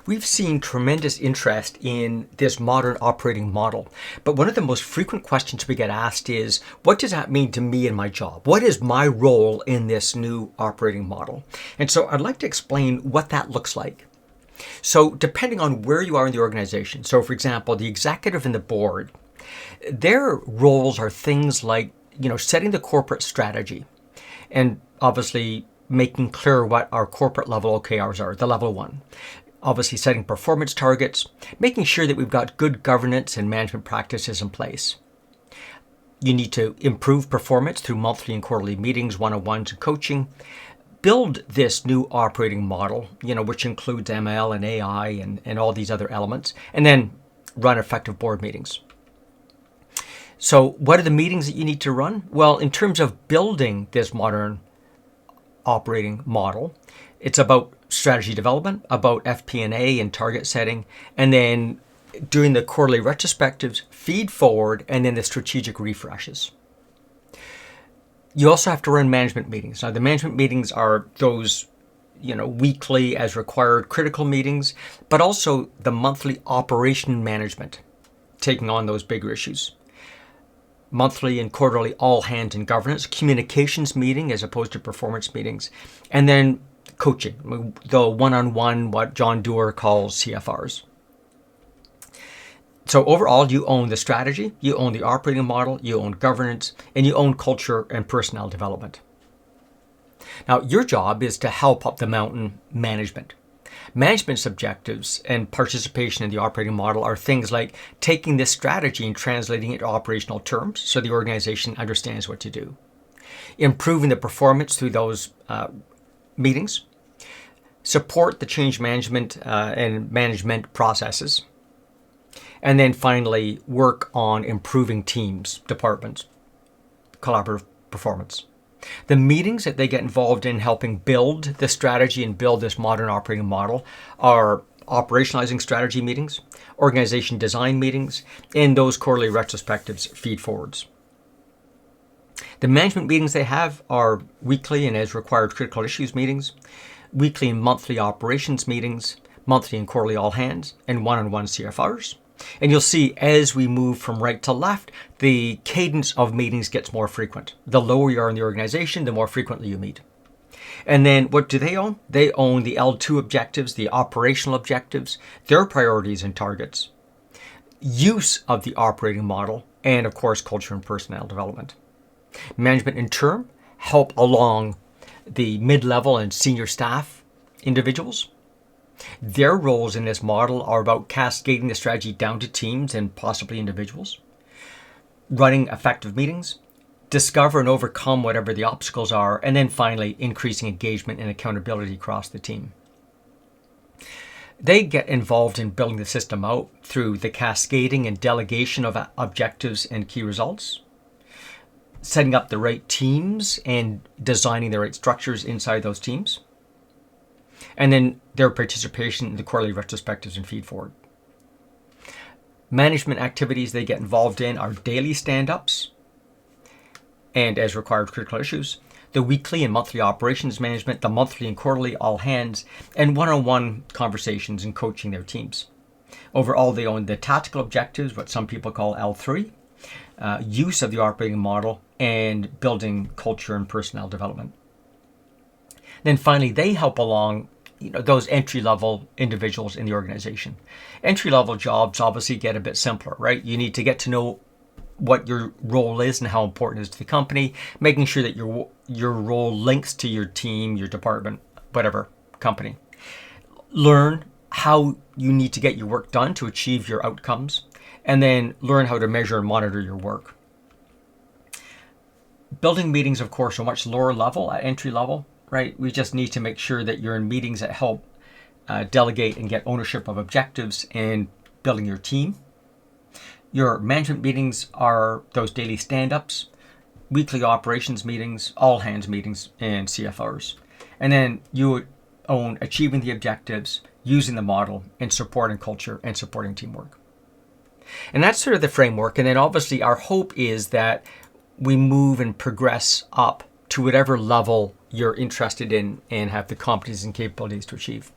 We've seen tremendous interest in this modern operating model, but one of the most frequent questions we get asked is, what does that mean to me and my job? What is my role in this new operating model? And so I'd like to explain what that looks like. So depending on where you are in the organization, so for example, the executive and the board, their roles are things like, setting the corporate strategy and obviously making clear what our corporate level OKRs are, the level one. Obviously setting performance targets, making sure that we've got good governance and management practices in place. You need to improve performance through monthly and quarterly meetings, one-on-ones, and coaching. Build this new operating model, which includes ML and AI and all these other elements, and then run effective board meetings. So what are the meetings that you need to run? Well, in terms of building this modern operating model, it's about strategy development, about FP&A and target setting, and then doing the quarterly retrospectives, feed forward, and then the strategic refreshes. You also have to run management meetings. Now, the management meetings are those, weekly as required critical meetings, but also the monthly operation management, taking on those bigger issues. Monthly and quarterly all hands and governance, communications meeting as opposed to performance meetings, and then coaching, the one-on-one, what John Doerr calls CFRs. So overall, you own the strategy, you own the operating model, you own governance, and you own culture and personnel development. Now, your job is to help up the mountain management. Management's objectives and participation in the operating model are things like taking this strategy and translating it to operational terms so the organization understands what to do. Improving the performance through those meetings. Support the change management and management processes. And then finally, work on improving teams, departments, collaborative performance. The meetings that they get involved in helping build the strategy and build this modern operating model are operationalizing strategy meetings, organization design meetings, and those quarterly retrospectives, feed forwards. The management meetings they have are weekly and as required critical issues meetings, weekly and monthly operations meetings, monthly and quarterly all hands, and one-on-one CFRs. And you'll see as we move from right to left, the cadence of meetings gets more frequent. The lower you are in the organization, the more frequently you meet. And then what do they own? They own the L2 objectives, the operational objectives, their priorities and targets, use of the operating model, and of course, culture and personnel development. Management in turn help along the mid-level and senior staff individuals. Their roles in this model are about cascading the strategy down to teams and possibly individuals, running effective meetings, discover and overcome whatever the obstacles are, and then finally increasing engagement and accountability across the team. They get involved in building the system out through the cascading and delegation of objectives and key results, setting up the right teams and designing the right structures inside those teams, and then their participation in the quarterly retrospectives and feed forward. Management activities they get involved in are daily stand-ups and as required critical issues, the weekly and monthly operations management, the monthly and quarterly all hands, and one-on-one conversations and coaching their teams. Overall, they own the tactical objectives, what some people call L3, use of the operating model, and building culture and personnel development. Then finally, they help along those entry-level individuals in the organization. Entry-level jobs obviously get a bit simpler, right? You need to get to know what your role is and how important it is to the company, making sure that your role links to your team, your department, whatever company. Learn how you need to get your work done to achieve your outcomes, and then learn how to measure and monitor your work. Building meetings, of course, are much lower level at entry level, right? We just need to make sure that you're in meetings that help delegate and get ownership of objectives and building your team. Your management meetings are those daily stand-ups, weekly operations meetings, all hands meetings, and CFRs. And then you own achieving the objectives, using the model, and supporting culture and supporting teamwork. And that's sort of the framework. And then obviously our hope is that we move and progress up to whatever level you're interested in and have the competencies and capabilities to achieve.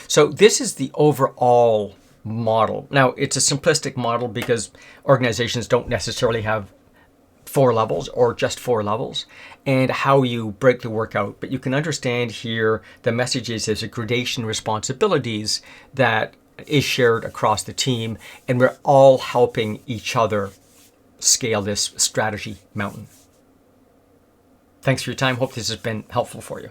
So this is the overall model. Now, it's a simplistic model because organizations don't necessarily have 4 levels or just 4 levels, and how you break the work out. But you can understand here the message is there's a gradation responsibilities that is shared across the team, and we're all helping each other scale this strategy mountain. Thanks for your time. Hope this has been helpful for you.